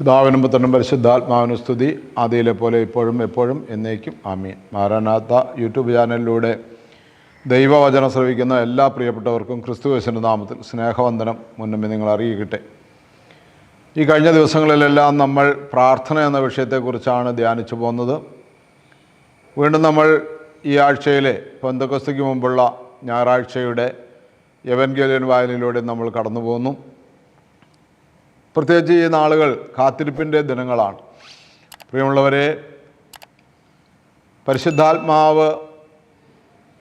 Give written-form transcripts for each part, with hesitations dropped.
പിതാവിനും പുത്രനും പരിശുദ്ധാത്മാവിനും സ്തുതി, ആദിയിലെ പോലെ ഇപ്പോഴും എപ്പോഴും എന്നേക്കും ആമീൻ. മാറാനാത്ത യൂട്യൂബ് ചാനലിലൂടെ ദൈവവചനം ശ്രവിക്കുന്ന എല്ലാ പ്രിയപ്പെട്ടവർക്കും ക്രിസ്തുയേശുവിന്റെ നാമത്തിൽ സ്നേഹവന്ദനം മുന്നമേ നിങ്ങൾ അറിയിക്കട്ടെ. ഈ കഴിഞ്ഞ ദിവസങ്ങളിലെല്ലാം നമ്മൾ പ്രാർത്ഥന എന്ന വിഷയത്തെക്കുറിച്ചാണ് ധ്യാനിച്ചു പോകുന്നത്. വീണ്ടും നമ്മൾ ഈ ആഴ്ചയിലെ പെന്തക്കോസ്തിക്ക് മുമ്പുള്ള ഞായറാഴ്ചയുടെ എവൻഗേലിയൻ വായനയിലൂടെ നമ്മൾ കടന്നു പോകുന്നു. പ്രത്യേകിച്ച് ഈ നാളുകൾ കാത്തിരിപ്പിൻ്റെ ദിനങ്ങളാണ്. പ്രിയമുള്ളവരെ, പരിശുദ്ധാത്മാവ്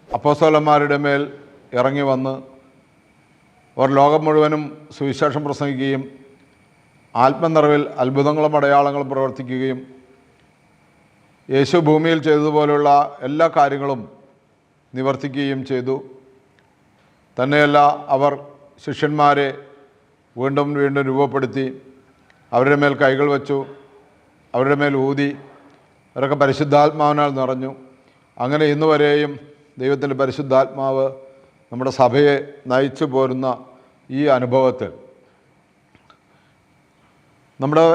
അപ്പോസ്തലന്മാരുടെ മേൽ ഇറങ്ങി വന്ന് അവർ ലോകം മുഴുവനും സുവിശേഷം പ്രസംഗിക്കുകയും ആത്മനിറവിൽ അത്ഭുതങ്ങളും അടയാളങ്ങളും പ്രവർത്തിക്കുകയും യേശു ഭൂമിയിൽ ചെയ്തതുപോലെയുള്ള എല്ലാ കാര്യങ്ങളും നിവർത്തിക്കുകയും ചെയ്തു. തന്നെയല്ല, അവർ ശിഷ്യന്മാരെ വീണ്ടും വീണ്ടും രൂപപ്പെടുത്തി, അവരുടെ മേൽ കൈകൾ വച്ചു, അവരുടെ മേൽ ഊതി, അവരൊക്കെ പരിശുദ്ധാത്മാവിനാൽ നിറഞ്ഞു. അങ്ങനെ ഇന്ന് വരെയും ദൈവത്തിൻ്റെ പരിശുദ്ധാത്മാവ് നമ്മുടെ സഭയെ നയിച്ചു പോരുന്ന ഈ അനുഭവത്തിൽ നമ്മുടെ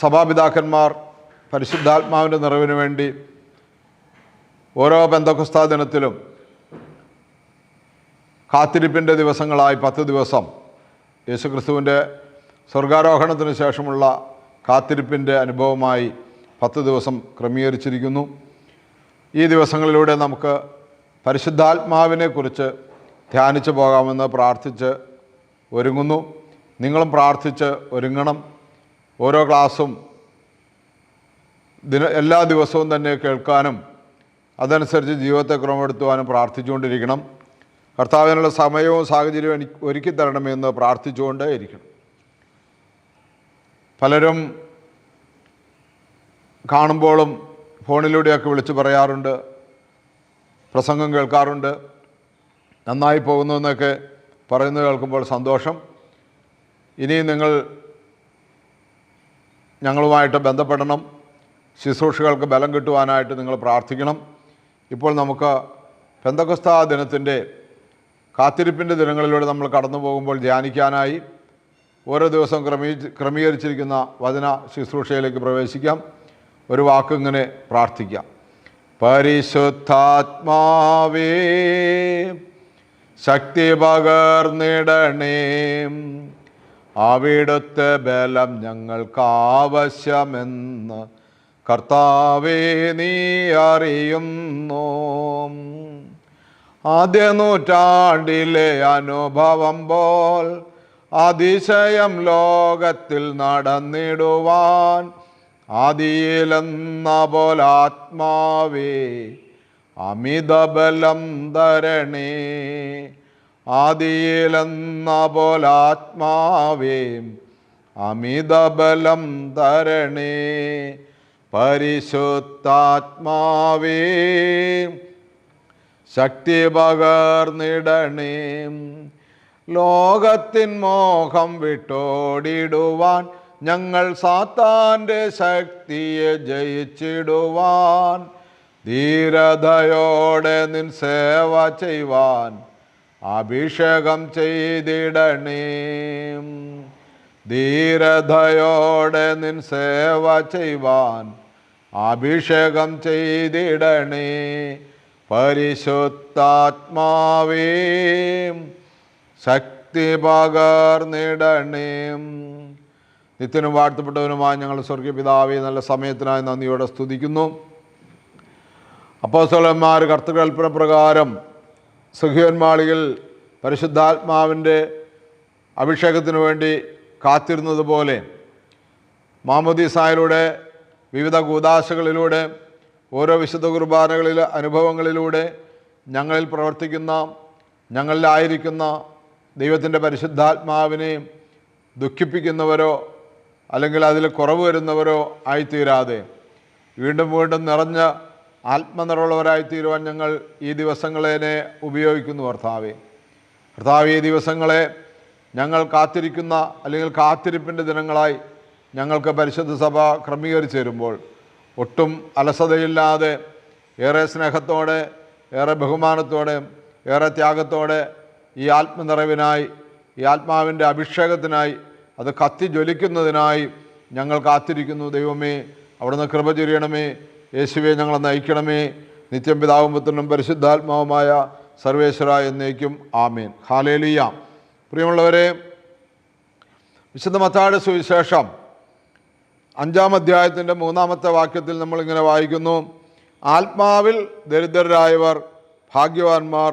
സഭാപിതാക്കന്മാർ പരിശുദ്ധാത്മാവിൻ്റെ നിറവിന് വേണ്ടി ഓരോ പെന്തക്കോസ്താ ദിനത്തിലും കാത്തിരിപ്പിൻ്റെ ദിവസങ്ങളായി 10 ദിവസം യേശുക്രിസ്തുവിൻ്റെ സ്വർഗാരോഹണത്തിന് ശേഷമുള്ള കാത്തിരിപ്പിൻ്റെ അനുഭവമായി 10 ദിവസം ക്രമീകരിച്ചിരിക്കുന്നു. ഈ ദിവസങ്ങളിലൂടെ നമുക്ക് പരിശുദ്ധാത്മാവിനെക്കുറിച്ച് ധ്യാനിച്ചു പോകാമെന്ന് പ്രാർത്ഥിച്ച് ഒരുങ്ങുന്നു. നിങ്ങളും പ്രാർത്ഥിച്ച് ഒരുങ്ങണം. ഓരോ ക്ലാസ്സും എല്ലാ ദിവസവും തന്നെ കേൾക്കാനും അതനുസരിച്ച് ജീവിതത്തെ ക്രമപ്പെടുത്തുവാനും പ്രാർത്ഥിച്ചുകൊണ്ടിരിക്കണം. കർത്താവിനുള്ള സമയവും സാഹചര്യവും എനിക്ക് ഒരുക്കി തരണമെന്ന് പ്രാർത്ഥിച്ചുകൊണ്ടേ ഇരിക്കണം. പലരും കാണുമ്പോഴും ഫോണിലൂടെയൊക്കെ വിളിച്ച് പറയാറുണ്ട്, പ്രസംഗം കേൾക്കാറുണ്ട്, നന്നായി പോകുന്നു എന്നൊക്കെ പറയുന്നത് കേൾക്കുമ്പോൾ സന്തോഷം. ഇനിയും നിങ്ങൾ ഞങ്ങളുമായിട്ട് ബന്ധപ്പെടണം. ശുശ്രൂഷകൾക്ക് ബലം കിട്ടുവാനായിട്ട് നിങ്ങൾ പ്രാർത്ഥിക്കണം. ഇപ്പോൾ നമുക്ക് പെന്തക്കോസ്താ ദിനത്തിൻ്റെ കാത്തിരിപ്പിൻ്റെ ദിനങ്ങളിലൂടെ നമ്മൾ കടന്നു പോകുമ്പോൾ ധ്യാനിക്കാനായി ഓരോ ദിവസവും ക്രമീകരിച്ചിരിക്കുന്ന വചന ശുശ്രൂഷയിലേക്ക് പ്രവേശിക്കാം. ഒരു വാക്കിങ്ങനെ പ്രാർത്ഥിക്കാം. പരിശുദ്ധാത്മാവേ, ശക്തി പകർന്നിടണേ, അവിടുത്തെ ബലം ഞങ്ങൾക്കാവശ്യമെന്ന് കർത്താവേ നീ അറിയുന്നു. ആദ്യ നൂറ്റാണ്ടിലെ അനുഭവം പോൽ അതിശയം ലോകത്തിൽ നടന്നിടുവാൻ ആദിയിലെന്ന പോലാത്മാവേ അമിതബലം തരണേ. ആദിയിലെന്ന പോലാത്മാവേ അമിതബലം തരണേ. പരിശുദ്ധാത്മാവേ, ശക്തി പകർന്നിടണേ, ലോകത്തിൻ മോഹം വിട്ടോടിടുവാൻ ഞങ്ങൾ സാത്താൻ്റെ ശക്തിയെ ജയിച്ചിടുവാൻ ധീരതയോടെ നിൻ സേവ ചെയ്യുവാൻ അഭിഷേകം ചെയ്തിടണേ. ധീരതയോടെ നിൻ സേവ ചെയ്യുവാൻ അഭിഷേകം ചെയ്തിടണേ. പരിശുദ്ധാത്മാവേ, ശക്തി പകർന്നിടണേ. നിത്യനും വാഴ്ത്തപ്പെട്ടവനുമായി ഞങ്ങൾ സ്വർഗീയ പിതാവേ, നല്ല സമയത്തിനായി നന്ദിയോടെ സ്തുതിക്കുന്നു. അപ്പോസ്തലന്മാർ കർത്തൃകൽപ്പന പ്രകാരം സഹീയോൻ മാളികയിൽ പരിശുദ്ധാത്മാവിൻ്റെ അഭിഷേകത്തിനു വേണ്ടി കാത്തിരുന്നത് പോലെ മാമോദീസായിലൂടെ വിവിധ കൂദാശകളിലൂടെ ഓരോ വിശുദ്ധ കുർബാനകളിലെ അനുഭവങ്ങളിലൂടെ ഞങ്ങളിൽ പ്രവർത്തിക്കുന്ന, ഞങ്ങളിലായിരിക്കുന്ന ദൈവത്തിൻ്റെ പരിശുദ്ധാത്മാവിനെ ദുഃഖിപ്പിക്കുന്നവരോ അല്ലെങ്കിൽ അതിൽ കുറവ് വരുന്നവരോ ആയിത്തീരാതെ വീണ്ടും വീണ്ടും നിറഞ്ഞ ആത്മനിറവുള്ളവരായിത്തീരുവാൻ ഞങ്ങൾ ഈ ദിവസങ്ങളെ ഉപയോഗിക്കുന്നു. കർത്താവേ, ഈ ദിവസങ്ങളെ ഞങ്ങൾ കാത്തിരിക്കുന്ന അല്ലെങ്കിൽ കാത്തിരിപ്പിൻ്റെ ദിനങ്ങളായി ഞങ്ങൾക്ക് പരിശുദ്ധ സഭ ക്രമീകരിച്ചു തരുമ്പോൾ ഒട്ടും അലസതയില്ലാതെ ഏറെ സ്നേഹത്തോടെ, ഏറെ ബഹുമാനത്തോടെ, ഏറെ ത്യാഗത്തോടെ ഈ ആത്മനിറവിനായി, ഈ ആത്മാവിൻ്റെ അഭിഷേകത്തിനായി, അത് കത്തി ജ്വലിക്കുന്നതിനായി ഞങ്ങൾ കാത്തിരിക്കുന്നു. ദൈവമേ, അവിടുന്ന് കൃപ ചൊരിയണമേ. യേശുവെ, ഞങ്ങളെ നയിക്കണമേ. നിത്യം പിതാവും പുത്രനും പരിശുദ്ധാത്മാവുമായ സർവേശ്വര എന്നേക്കും ആമേൻ. ഹല്ലേലൂയ. പ്രിയമുള്ളവരെ, വിശുദ്ധ മത്തായിയുടെ സുവിശേഷം 5-ാം അധ്യായത്തിൻ്റെ 3-ാമത്തെ വാക്യത്തിൽ നമ്മളിങ്ങനെ വായിക്കുന്നു: ആത്മാവിൽ ദരിദ്രരായവർ ഭാഗ്യവാന്മാർ,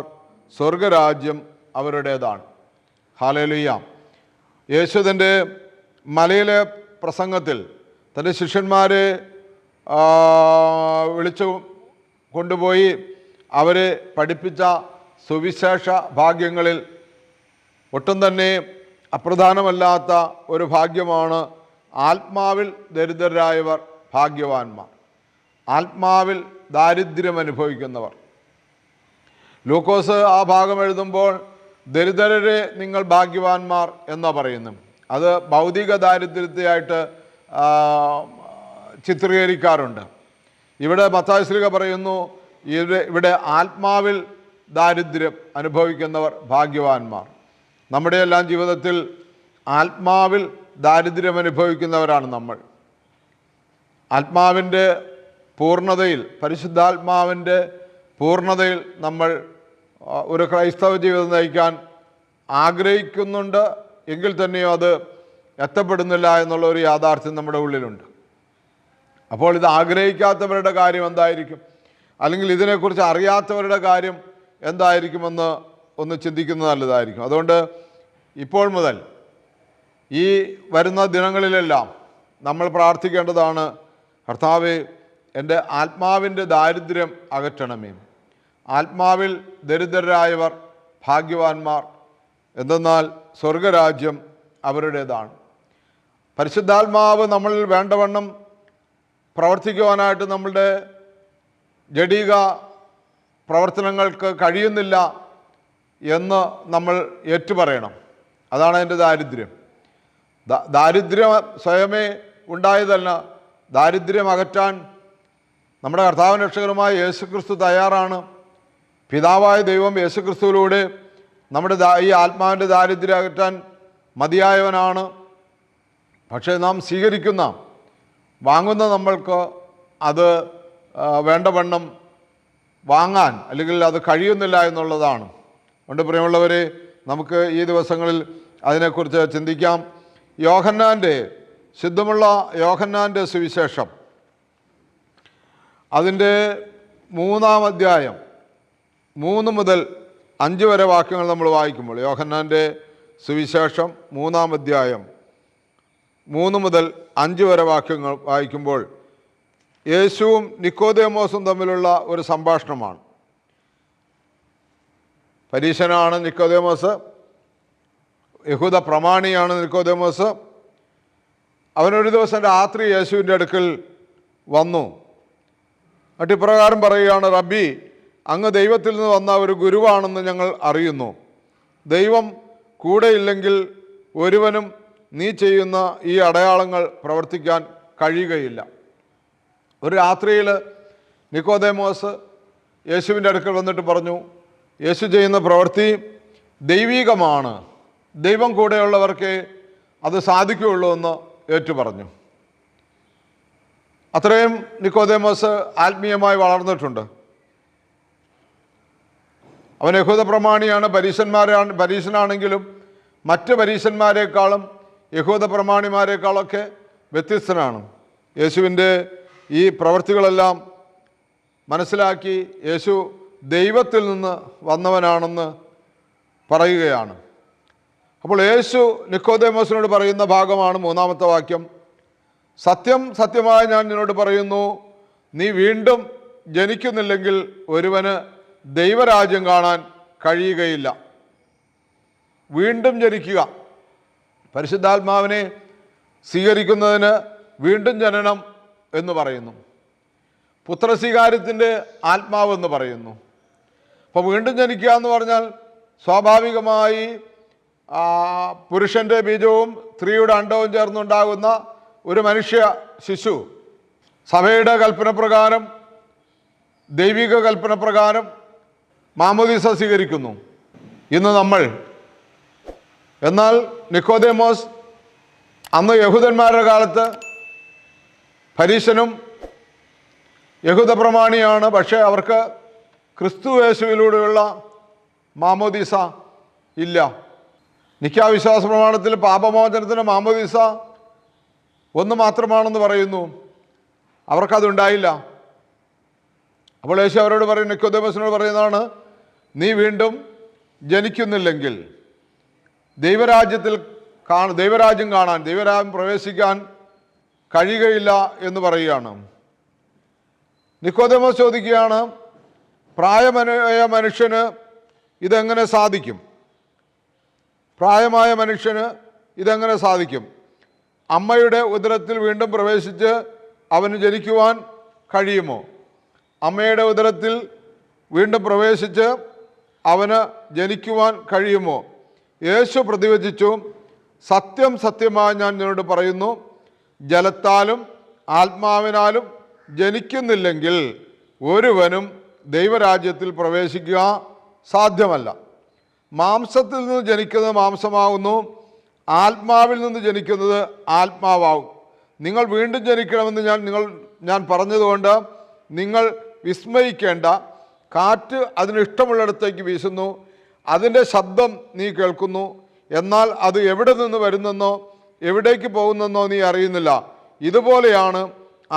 സ്വർഗരാജ്യം അവരുടേതാണ്. ഹല്ലേലൂയ. യേശു തൻ്റെ മലയിലെ പ്രസംഗത്തിൽ തൻ്റെ ശിഷ്യന്മാരെ വിളിച്ചു കൊണ്ടുപോയി അവരെ പഠിപ്പിച്ച സുവിശേഷ ഭാഗ്യങ്ങളിൽ ഒട്ടും തന്നെ അപ്രധാനമല്ലാത്ത ഒരു ഭാഗ്യമാണ് ആത്മാവിൽ ദരിദ്രരായവർ ഭാഗ്യവാന്മാർ, ആത്മാവിൽ ദാരിദ്ര്യം അനുഭവിക്കുന്നവർ. ലൂക്കോസ് ആ ഭാഗം എഴുതുമ്പോൾ ദരിദ്രരെ നിങ്ങൾ ഭാഗ്യവാന്മാർ എന്നാണ് പറയുന്നത്. അത് ഭൗതിക ദാരിദ്ര്യത്തെയായിട്ട് ചിത്രീകരിക്കാറുണ്ട്. ഇവിടെ മത്തായി ശ്ലീഹ പറയുന്നു, ഇവിടെ ആത്മാവിൽ ദാരിദ്ര്യം അനുഭവിക്കുന്നവർ ഭാഗ്യവാന്മാർ. നമ്മുടെ എല്ലാം ജീവിതത്തിൽ ആത്മാവിൽ ദാരിദ്ര്യം അനുഭവിക്കുന്നവരാണ് നമ്മൾ. ആത്മാവിൻ്റെ പൂർണ്ണതയിൽ, പരിശുദ്ധാത്മാവിൻ്റെ പൂർണ്ണതയിൽ നമ്മൾ ഒരു ക്രൈസ്തവ ജീവിതം നയിക്കാൻ ആഗ്രഹിക്കുന്നുണ്ട് എങ്കിൽ തന്നെയോ അത് എത്തപ്പെടുന്നില്ല എന്നുള്ള ഒരു യാഥാർത്ഥ്യം നമ്മുടെ ഉള്ളിലുണ്ട്. അപ്പോൾ ഇത് ആഗ്രഹിക്കാത്തവരുടെ കാര്യം എന്തായിരിക്കും, അല്ലെങ്കിൽ ഇതിനെക്കുറിച്ച് അറിയാത്തവരുടെ കാര്യം എന്തായിരിക്കുമെന്ന് ഒന്ന് ചിന്തിക്കുന്നത് നല്ലതായിരിക്കും. അതുകൊണ്ട് ഇപ്പോൾ മുതൽ ഈ വരുന്ന ദിനങ്ങളിലെല്ലാം നമ്മൾ പ്രാർത്ഥിക്കേണ്ടതാണ്: കർത്താവേ, എൻ്റെ ആത്മാവിൻ്റെ ദാരിദ്ര്യം അകറ്റണമേ. ആത്മാവിൽ ദരിദ്രരായവർ ഭാഗ്യവാന്മാർ, എന്തെന്നാൽ സ്വർഗരാജ്യം അവരുടേതാണ്. പരിശുദ്ധാത്മാവ് നമ്മളിൽ വേണ്ടവണ്ണം പ്രവർത്തിക്കുവാനായിട്ട് നമ്മളുടെ ജഡിക പ്രവർത്തനങ്ങൾക്ക് കഴിയുന്നില്ല എന്ന് നമ്മൾ ഏറ്റുപറയണം. അതാണ് അതിൻ്റെ ദാരിദ്ര്യം. ദാരിദ്ര്യം സ്വയമേ ഉണ്ടായതല്ല. ദാരിദ്ര്യം അകറ്റാൻ നമ്മുടെ കർത്താവിൻ രക്ഷകരുമായ യേശുക്രിസ്തു തയ്യാറാണ്. പിതാവായ ദൈവം യേശുക്രിസ്തുവിലൂടെ നമ്മുടെ ഈ ആത്മാവിൻ്റെ ദാരിദ്ര്യം അകറ്റാൻ മതിയായവനാണ്. പക്ഷേ നാം സ്വീകരിക്കുന്ന, വാങ്ങുന്ന നമ്മൾക്ക് അത് വേണ്ടവണ്ണം വാങ്ങാൻ അല്ലെങ്കിൽ അത് കഴിയുന്നില്ല എന്നുള്ളതാണ്. അതുകൊണ്ട് പ്രിയമുള്ളവരെ, നമുക്ക് ഈ ദിവസങ്ങളിൽ അതിനെക്കുറിച്ച് ചിന്തിക്കാം. ശുദ്ധമുള്ള യോഹന്നാൻ്റെ സുവിശേഷം അതിൻ്റെ 3-ാം അധ്യായം 3 മുതൽ 5 വരെ വാക്യങ്ങൾ നമ്മൾ വായിക്കുമ്പോൾ, യോഹന്നാൻ്റെ സുവിശേഷം 3-ാം അധ്യായം 3 മുതൽ 5 വരെ വാക്യങ്ങൾ വായിക്കുമ്പോൾ യേശുവും നിക്കോദേമോസും തമ്മിലുള്ള ഒരു സംഭാഷണമാണ്. പരീശനാണ് നിക്കോദേമോസ്, യഹൂദ പ്രമാണിയാണ് നിക്കോദേമോസ്. അവനൊരു ദിവസം രാത്രി യേശുവിൻ്റെ അടുക്കൽ വന്നു. എന്നിട്ട് ഇപ്രകാരം പറയുകയാണ്: റബ്ബി, അങ്ങ് ദൈവത്തിൽ നിന്ന് വന്ന ഒരു ഗുരുവാണെന്ന് ഞങ്ങൾ അറിയുന്നു. ദൈവം കൂടെയില്ലെങ്കിൽ ഒരുവനും നീ ചെയ്യുന്ന ഈ അടയാളങ്ങൾ പ്രവർത്തിക്കാൻ കഴിയുകയില്ല. ഒരു രാത്രിയിൽ നിക്കോദേമോസ് യേശുവിൻ്റെ അടുക്കൽ വന്നിട്ട് പറഞ്ഞു, യേശു ചെയ്യുന്ന പ്രവൃത്തി ദൈവീകമാണ്, ദൈവം കൂടെയുള്ളവർക്ക് അത് സാധിക്കുകയുള്ളൂ എന്ന് ഏറ്റുപറഞ്ഞു. അത്രയും നിക്കോദേമോസ് ആത്മീയമായി വളർന്നിട്ടുണ്ട്. അവൻ യഹൂദ പ്രമാണിയാണ്, പരീശനാണെങ്കിലും മറ്റ് പരീശന്മാരെക്കാളും യഹൂദ പ്രമാണിമാരെക്കാളൊക്കെ വ്യത്യസ്തനാണ്. യേശുവിൻ്റെ ഈ പ്രവൃത്തികളെല്ലാം മനസ്സിലാക്കി യേശു ദൈവത്തിൽ നിന്ന് വന്നവനാണെന്ന് പറയുകയാണ്. അപ്പോൾ യേശു നിക്കോദേമോസിനോട് പറയുന്ന ഭാഗമാണ് 3-ാമത്തെ വാക്യം. സത്യം സത്യമായി ഞാൻ നിന്നോട് പറയുന്നു, നീ വീണ്ടും ജനിക്കുന്നില്ലെങ്കിൽ ഒരുവന് ദൈവരാജ്യം കാണാൻ കഴിയുകയില്ല. വീണ്ടും ജനിക്കുക, പരിശുദ്ധാത്മാവിനെ സ്വീകരിക്കുന്നതിന് വീണ്ടും ജനനം എന്ന് പറയുന്നു. പുത്രസ്വീകാര്യത്തിൻ്റെ ആത്മാവെന്ന് പറയുന്നു. അപ്പോൾ വീണ്ടും ജനിക്കുക എന്ന് പറഞ്ഞാൽ സ്വാഭാവികമായി പുരുഷൻ്റെ ബീജവും സ്ത്രീയുടെ അണ്ഡവും ചേർന്നുണ്ടാകുന്ന ഒരു മനുഷ്യ ശിശു സഭയുടെ കൽപ്പനപ്രകാരം, ദൈവിക കൽപ്പനപ്രകാരം മാമോദീസ സ്വീകരിക്കുന്നു. ഇന്ന് നമ്മൾ, എന്നാൽ നിക്കോദേമോസ് അന്ന് യഹൂദന്മാരുടെ കാലത്ത് പരീശനും യഹൂദ പ്രമാണിയാണ്, പക്ഷേ അവർക്ക് ക്രിസ്തു യേശുവിലൂടെയുള്ള മാമോദീസ ഇല്ല. നിക്കാവിശ്വാസ പ്രമാണത്തിൽ പാപമോചനത്തിന് മാമോദീസ ഒന്ന് മാത്രമാണെന്ന് പറയുന്നു. അവർക്കതുണ്ടായില്ല. അപ്പോൾ യേശു അവരോട് പറയും, നിക്കോദേമസിനോട് പറയുന്നതാണ്, നീ വീണ്ടും ജനിക്കുന്നില്ലെങ്കിൽ ദൈവരാജ്യം കാണാൻ, ദൈവരാജ്യം പ്രവേശിക്കാൻ കഴിയുകയില്ല എന്ന് പറയുകയാണ്. നിക്കോദേമസ് ചോദിക്കുകയാണ്, പ്രായമായ മനുഷ്യന് ഇതെങ്ങനെ സാധിക്കും? പ്രായമായ മനുഷ്യന് ഇതെങ്ങനെ സാധിക്കും? അമ്മയുടെ ഉദരത്തിൽ വീണ്ടും പ്രവേശിച്ച് അവന് ജനിക്കുവാൻ കഴിയുമോ? അമ്മയുടെ ഉദരത്തിൽ വീണ്ടും പ്രവേശിച്ച് അവന് ജനിക്കുവാൻ കഴിയുമോ? യേശു പ്രതിവചിച്ചു, സത്യം സത്യമായി ഞാൻ നിന്നോട് പറയുന്നു, ജലത്താലും ആത്മാവിനാലും ജനിക്കുന്നില്ലെങ്കിൽ ഒരുവനും ദൈവരാജ്യത്തിൽ പ്രവേശിക്കുക സാധ്യമല്ല. മാംസത്തിൽ നിന്ന് ജനിക്കുന്നത് മാംസമാകുന്നു, ആത്മാവിൽ നിന്ന് ജനിക്കുന്നത് ആത്മാവാകും. നിങ്ങൾ വീണ്ടും ജനിക്കണമെന്ന് ഞാൻ പറഞ്ഞതുകൊണ്ട് നിങ്ങൾ വിസ്മയിക്കേണ്ട. കാറ്റ് അതിനിഷ്ടമുള്ളിടത്തേക്ക് വീശുന്നു, അതിൻ്റെ ശബ്ദം നീ കേൾക്കുന്നു, എന്നാൽ അത് എവിടെ നിന്ന് വരുന്നെന്നോ എവിടേക്ക് പോകുന്നെന്നോ നീ അറിയുന്നില്ല. ഇതുപോലെയാണ്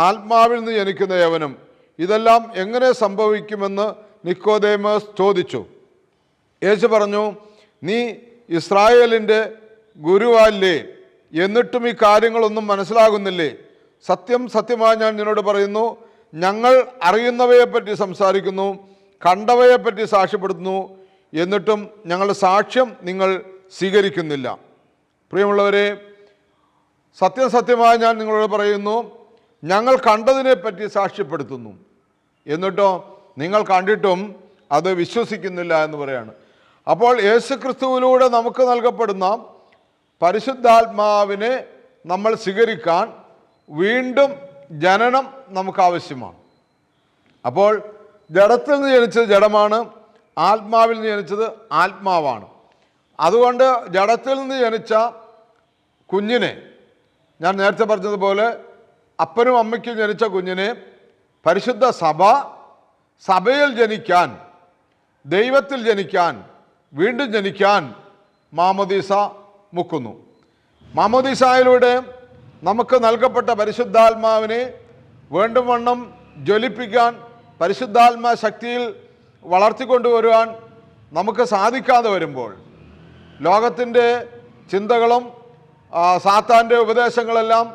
ആത്മാവിൽ നിന്ന് ജനിക്കുന്ന യവനും. ഇതെല്ലാം എങ്ങനെ സംഭവിക്കുമെന്ന് നിക്കോദേമസ് ചോദിച്ചു. യേശു പറഞ്ഞു, നീ ഇസ്രായേലിൻ്റെ ഗുരുവല്ലേ, എന്നിട്ടും ഈ കാര്യങ്ങളൊന്നും മനസ്സിലാകുന്നില്ലേ? സത്യം സത്യമായി ഞാൻ നിന്നോട് പറയുന്നു, ഞങ്ങൾ അറിയുന്നവയെപ്പറ്റി സംസാരിക്കുന്നു, കണ്ടവയെപ്പറ്റി സാക്ഷ്യപ്പെടുത്തുന്നു, എന്നിട്ടും ഞങ്ങളുടെ സാക്ഷ്യം നിങ്ങൾ സ്വീകരിക്കുന്നില്ല. പ്രിയമുള്ളവരെ, സത്യം സത്യമായി ഞാൻ നിങ്ങളോട് പറയുന്നു, ഞങ്ങൾ കണ്ടതിനെപ്പറ്റി സാക്ഷ്യപ്പെടുത്തുന്നു, എന്നിട്ടോ നിങ്ങൾ കണ്ടിട്ടും അത് വിശ്വസിക്കുന്നില്ല എന്ന് പറയാണ്. അപ്പോൾ യേശുക്രിസ്തുവിലൂടെ നമുക്ക് നൽകപ്പെടുന്ന പരിശുദ്ധാത്മാവിനെ നമ്മൾ സ്വീകരിക്കാൻ വീണ്ടും ജനനം നമുക്ക് ആവശ്യമാണ്. അപ്പോൾ ജഡത്തിൽ നിന്ന് ജനിച്ചത് ജഡമാണ്, ആത്മാവിൽ നിന്ന് ജനിച്ചത് ആത്മാവാണ്. അതുകൊണ്ട് ജഡത്തിൽ നിന്ന് ജനിച്ച കുഞ്ഞിനെ, ഞാൻ നേരത്തെ പറഞ്ഞതുപോലെ അപ്പനും അമ്മയ്ക്കും ജനിച്ച കുഞ്ഞിനെ പരിശുദ്ധ സഭയിൽ ജനിക്കാൻ, ദൈവത്തിൽ ജനിക്കാൻ, വീണ്ടും ജനിക്കാൻ മാമോദീസ മുക്കുന്നു. മാമോദീസായിലൂടെ നമുക്ക് നൽകപ്പെട്ട പരിശുദ്ധാത്മാവിനെ വീണ്ടും വണ്ണം ജ്വലിപ്പിക്കാൻ, പരിശുദ്ധാത്മാ ശക്തിയിൽ വളർത്തിക്കൊണ്ടുവരുവാൻ നമുക്ക് സാധിക്കാതെ വരുമ്പോൾ, ലോകത്തിൻ്റെ ചിന്തകളും സാത്താൻ്റെ ഉപദേശങ്ങളെല്ലാം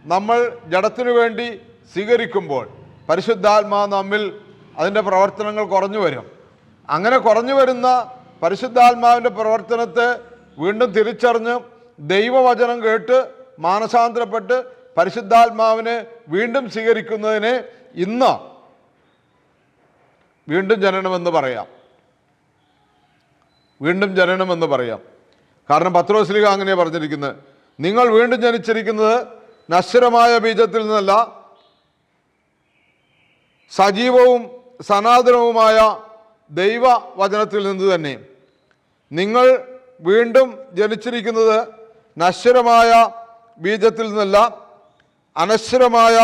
നമ്മൾ ജഡത്തിനു വേണ്ടി സ്വീകരിക്കുമ്പോൾ പരിശുദ്ധാത്മാ നമ്മിൽ അതിൻ്റെ പ്രവർത്തനങ്ങൾ കുറഞ്ഞു വരും. അങ്ങനെ കുറഞ്ഞു വരുന്ന പരിശുദ്ധാത്മാവിൻ്റെ പ്രവർത്തനത്തെ വീണ്ടും തിരിച്ചറിഞ്ഞ് ദൈവവചനം കേട്ട് മാനസാന്തരപ്പെട്ട് പരിശുദ്ധാത്മാവിനെ വീണ്ടും സ്വീകരിക്കുന്നതിനെ ഇന്ന് വീണ്ടും ജനനമെന്ന് പറയാം. വീണ്ടും ജനനമെന്ന് പറയാം. കാരണം പത്രോസ്ലീഹ അങ്ങനെയാണ് പറഞ്ഞിരിക്കുന്നത്, നിങ്ങൾ വീണ്ടും ജനിച്ചിരിക്കുന്നത് നശ്വരമായ ബീജത്തിൽ നിന്നല്ല, സജീവവും സനാതനവുമായ ദൈവവചനത്തിൽ നിന്ന് തന്നെ. നിങ്ങൾ വീണ്ടും ജനിച്ചിരിക്കുന്നത് നശ്വരമായ ബീജത്തിൽ നിന്നല്ല, അനശ്വരമായ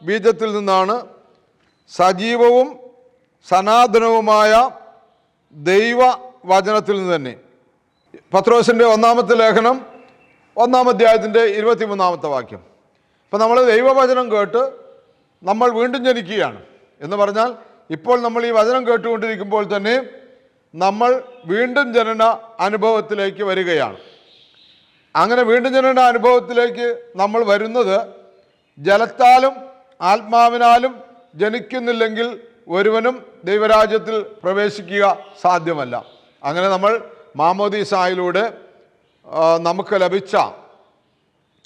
ബീജത്തിൽ നിന്നാണ്, സജീവവും സനാതനവുമായ ദൈവവചനത്തിൽ നിന്ന് തന്നെ. പത്രോസിൻ്റെ ഒന്നാമത്തെ ലേഖനം 1-ാം അധ്യായത്തിൻ്റെ 23-ാമത്തെ വാക്യം. അപ്പം നമ്മൾ ദൈവവചനം കേട്ട് നമ്മൾ വീണ്ടും ജനിക്കുകയാണ് എന്ന് പറഞ്ഞാൽ, ഇപ്പോൾ നമ്മൾ ഈ വചനം കേട്ടുകൊണ്ടിരിക്കുമ്പോൾ തന്നെ നമ്മൾ വീണ്ടും ജനന അനുഭവത്തിലേക്ക് വരികയാണ്. അങ്ങനെ വീണ്ടും ജനന അനുഭവത്തിലേക്ക് നമ്മൾ വരുന്നത് ജലത്താലും ആത്മാവിനാലും ജനിക്കുന്നില്ലെങ്കിൽ ഒരുവനും ദൈവരാജ്യത്തിൽ പ്രവേശിക്കുക സാധ്യമല്ല. അങ്ങനെ നമ്മൾ മാമോദീസായിലൂടെ നമുക്ക് ലഭിച്ച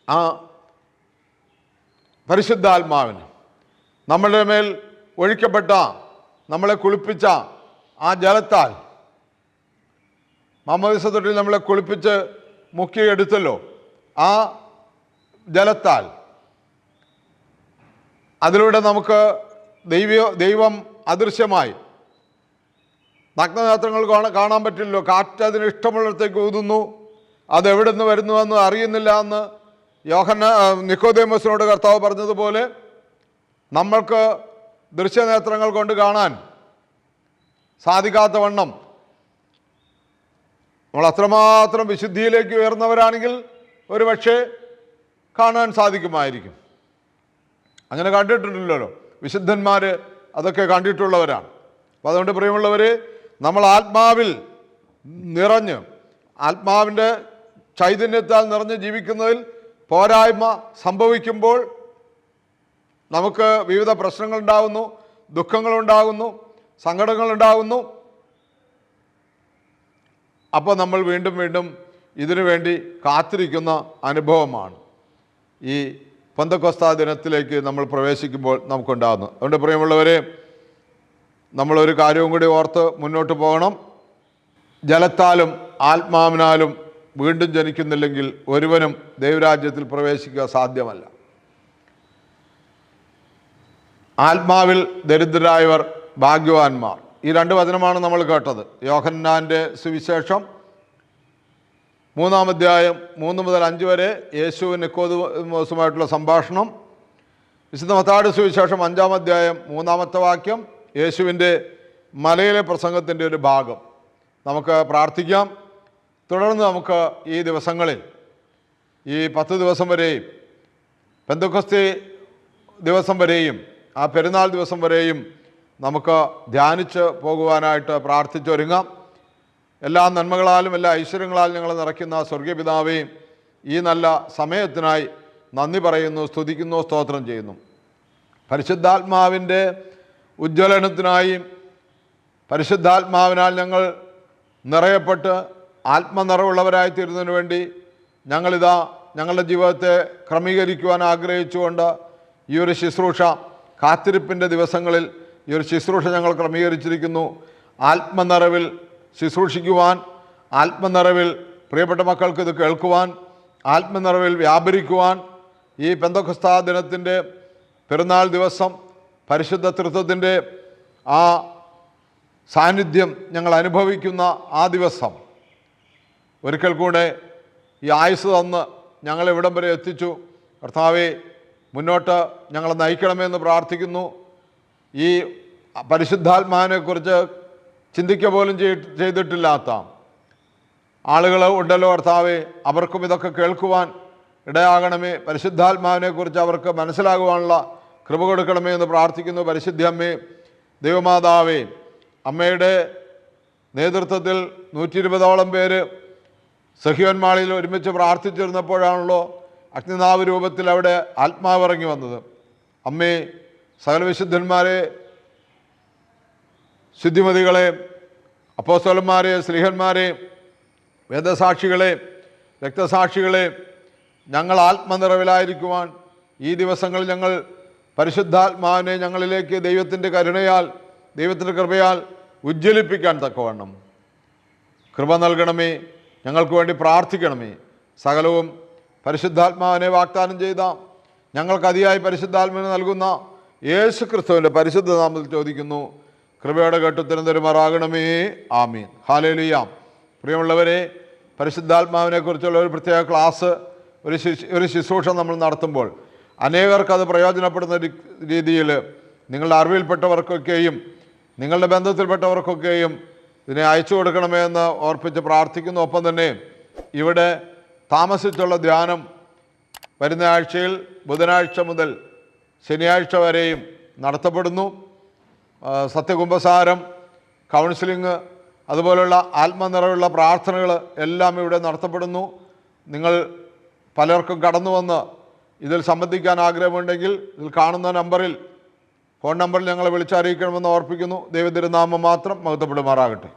ആ പരിശുദ്ധാത്മാവിന്, നമ്മളുടെ മേൽ ഒഴിക്കപ്പെട്ട, നമ്മളെ കുളിപ്പിച്ച ആ ജലത്താൽ, മാമോദീസ തൊട്ടിൽ നമ്മളെ കുളിപ്പിച്ച് മുക്കിയെടുത്തല്ലോ, ആ ജലത്താൽ അതിലൂടെ നമുക്ക് ദൈവം അദൃശ്യമായി, നഗ്നനേത്രങ്ങൾ കാണാൻ പറ്റില്ലല്ലോ, കാറ്റ് അതിന് ഇഷ്ടമുള്ളിടത്തേക്ക് ഊതുന്നു, അതെവിടെ നിന്ന് വരുന്നുവെന്ന് അറിയുന്നില്ല എന്ന് നിക്കോദേമസിനോട് കർത്താവ് പറഞ്ഞതുപോലെ നമ്മൾക്ക് ദൃശ്യനേത്രങ്ങൾ കൊണ്ട് കാണാൻ സാധിക്കാത്ത വണ്ണം നമ്മൾ അത്രമാത്രം വിശുദ്ധിയിലേക്ക് ഉയർന്നവരാണെങ്കിൽ ഒരു പക്ഷേ കാണാൻ സാധിക്കുമായിരിക്കും. അങ്ങനെ കണ്ടിട്ടുണ്ടല്ലോ, വിശുദ്ധന്മാർ അതൊക്കെ കണ്ടിട്ടുള്ളവരാണ്. അപ്പോൾ അതുകൊണ്ട് പ്രിയമുള്ളവർ, നമ്മൾ ആത്മാവിൽ നിറഞ്ഞ് ആത്മാവിൻ്റെ ചൈതന്യത്താൽ നിറഞ്ഞ് ജീവിക്കുന്നതിൽ പോരായ്മ സംഭവിക്കുമ്പോൾ നമുക്ക് വിവിധ പ്രശ്നങ്ങളുണ്ടാകുന്നു, ദുഃഖങ്ങളുണ്ടാകുന്നു, സങ്കടങ്ങളുണ്ടാകുന്നു. അപ്പോൾ നമ്മൾ വീണ്ടും വീണ്ടും ഇതിനു വേണ്ടി കാത്തിരിക്കുന്ന അനുഭവമാണ് ഈ പെന്തക്കോസ്താ ദിനത്തിലേക്ക് നമ്മൾ പ്രവേശിക്കുമ്പോൾ നമുക്കുണ്ടാകുന്നത്. അതുകൊണ്ട് പ്രിയമുള്ളവരെ, നമ്മളൊരു കാര്യവും കൂടി ഓർത്ത് മുന്നോട്ട് പോകണം. ജലത്താലും ആത്മാവിനാലും വീണ്ടും ജനിക്കുന്നില്ലെങ്കിൽ ഒരുവനും ദൈവരാജ്യത്തിൽ പ്രവേശിക്കുക സാധ്യമല്ല. ആത്മാവിൽ ദരിദ്രരായവർ ഭാഗ്യവാന്മാർ, ഈ 2 വചനമാണ് നമ്മൾ കേട്ടത്. യോഹന്നാൻ്റെ സുവിശേഷം 3-ാം അധ്യായം 3 മുതൽ 5 വരെ യേശുവിന് നിക്കോദെമോസുമായിട്ടുള്ള സംഭാഷണം. വിശുദ്ധ മത്തായിയുടെ സുവിശേഷം 5-ാം അധ്യായം 3-ാമത്തെ വാക്യം യേശുവിൻ്റെ മലയിലെ പ്രസംഗത്തിൻ്റെ ഒരു ഭാഗം. നമുക്ക് പ്രാർത്ഥിക്കാം. തുടർന്ന് നമുക്ക് ഈ ദിവസങ്ങളിൽ, ഈ 10 ദിവസം വരെയും, പെന്തക്കോസ്തി ദിവസം വരെയും, ആ പെരുന്നാൾ ദിവസം വരെയും നമുക്ക് ധ്യാനിച്ച് പോകുവാനായിട്ട് പ്രാർത്ഥിച്ചൊരുങ്ങാം. എല്ലാ നന്മകളാലും എല്ലാ ഐശ്വര്യങ്ങളാലും ഞങ്ങൾ നിറയ്ക്കുന്ന സ്വർഗീയ പിതാവേയും ഈ നല്ല സമയത്തിനായി നന്ദി പറയുന്നു, സ്തുതിക്കുന്നു, സ്തോത്രം ചെയ്യുന്നു. പരിശുദ്ധാത്മാവിൻ്റെ ഉജ്ജ്വലനത്തിനായി പരിശുദ്ധാത്മാവിനാൽ ഞങ്ങൾ നിറയപ്പെട്ട് ആത്മനിറവുള്ളവരായി തീരുന്നതിന് വേണ്ടി ഞങ്ങളിതാ ഞങ്ങളുടെ ജീവിതത്തെ ക്രമീകരിക്കുവാൻ ആഗ്രഹിച്ചുകൊണ്ട് ഈ ഒരു ശുശ്രൂഷ, കാത്തിരിപ്പിൻ്റെ ദിവസങ്ങളിൽ ഈ ഒരു ശുശ്രൂഷ ഞങ്ങൾ ക്രമീകരിച്ചിരിക്കുന്നു. ആത്മനിറവിൽ ശുശ്രൂഷിക്കുവാൻ, ആത്മനിറവിൽ പ്രിയപ്പെട്ട മക്കൾക്ക് ഇത് കേൾക്കുവാൻ, ആത്മനിറവിൽ വ്യാപരിക്കുവാൻ ഈ പെന്തക്കോസ്താ ദിനത്തിൻ്റെ പെരുന്നാൾ ദിവസം പരിശുദ്ധ തൃത്വത്തിൻ്റെ ആ സാന്നിധ്യം ഞങ്ങൾ അനുഭവിക്കുന്ന ആ ദിവസം ഒരിക്കൽ കൂടെ ഈ ആയുസ് തന്ന് ഞങ്ങളിവിടം വരെ എത്തിച്ചു. കർത്താവെ, മുന്നോട്ട് ഞങ്ങളെ നയിക്കണമെന്ന് പ്രാർത്ഥിക്കുന്നു. ഈ പരിശുദ്ധാത്മാവിനെക്കുറിച്ച് ചിന്തിക്കുക പോലും ചെയ്തിട്ടില്ലാത്ത ആളുകൾ ഉണ്ടല്ലോ കർത്താവെ, അവർക്കും ഇതൊക്കെ കേൾക്കുവാൻ ഇടയാകണമേ. പരിശുദ്ധാത്മാവിനെക്കുറിച്ച് അവർക്ക് മനസ്സിലാകുവാനുള്ള കൃപ കൊടുക്കണമേ എന്ന് പ്രാർത്ഥിക്കുന്നു. പരിശുദ്ധ അമ്മേ, ദൈവമാതാവേ, അമ്മയുടെ നേതൃത്വത്തിൽ 120ഓളം പേര് സഹിയോൻമാളിൽ ഒരുമിച്ച് പ്രാർത്ഥിച്ചിരുന്നപ്പോഴാണല്ലോ അഗ്നിനാവ് രൂപത്തിൽ അവിടെ ആത്മാവ് ഇറങ്ങി വന്നത്. അമ്മേ, സകല വിശുദ്ധന്മാരെ, ശുദ്ധിമതികളെ, അപ്പോസ്തലന്മാരെ, സ്ലീഹന്മാരെ, വേദസാക്ഷികളെ, രക്തസാക്ഷികളെ, ഞങ്ങൾ ആത്മനിറവിലായിരിക്കുവാൻ ഈ ദിവസങ്ങളിൽ ഞങ്ങൾ പരിശുദ്ധാത്മാവിനെ ഞങ്ങളിലേക്ക് ദൈവത്തിൻ്റെ കരുണയാൽ, ദൈവത്തിൻ്റെ കൃപയാൽ ഉജ്ജ്വലിപ്പിക്കാൻ തക്കവണ്ണം കൃപ നൽകണമേ. ഞങ്ങൾക്ക് വേണ്ടി പ്രാർത്ഥിക്കണമേ. സകലവും പരിശുദ്ധാത്മാവിനെ വാഗ്ദാനം ചെയ്ത, ഞങ്ങൾക്ക് അതിയായി പരിശുദ്ധാത്മാവിനെ നൽകുന്ന യേശു ക്രിസ്തുവിൻ്റെ പരിശുദ്ധ നാമത്തിൽ ചോദിക്കുന്നു. കൃപയോടെ കേട്ട് ഉത്തരം തരുമാറാകണമേ. ആമീൻ. ഹല്ലേലൂയ. പ്രിയമുള്ളവരെ, പരിശുദ്ധാത്മാവിനെക്കുറിച്ചുള്ള ഒരു പ്രത്യേക ക്ലാസ്, ഒരു ശുശ്രൂഷ നമ്മൾ നടത്തുമ്പോൾ അനേകർക്ക് അത് പ്രയോജനപ്പെടുന്ന രീതിയിൽ നിങ്ങളുടെ അറിവിൽപ്പെട്ടവർക്കൊക്കെയും നിങ്ങളുടെ ബന്ധത്തിൽപ്പെട്ടവർക്കൊക്കെയും ഇതിനെ അയച്ചു കൊടുക്കണമേ എന്ന് ഓർപ്പിച്ച് പ്രാർത്ഥിക്കുന്നു. ഒപ്പം തന്നെ ഇവിടെ താമസിച്ചുള്ള ധ്യാനം വരുന്ന ആഴ്ചയിൽ ബുധനാഴ്ച മുതൽ ശനിയാഴ്ച വരെയും നടത്തപ്പെടുന്നു. സത്യകുംഭസാരം, കൗൺസിലിംഗ്, അതുപോലുള്ള ആത്മനിറവുള്ള പ്രാർത്ഥനകൾ എല്ലാം ഇവിടെ നടത്തപ്പെടുന്നു. നിങ്ങൾ പലർക്കും കടന്നു വന്ന് ഇതിൽ സംബന്ധിക്കാൻ ആഗ്രഹമുണ്ടെങ്കിൽ ഇതിൽ കാണുന്ന നമ്പറിൽ, ഫോൺ നമ്പറിൽ ഞങ്ങളെ വിളിച്ചറിയിക്കണമെന്ന് ഓർപ്പിക്കുന്നു. ദൈവത്തിരുനാമം മാത്രം മഹത്വപ്പെടുമാറാകട്ടെ.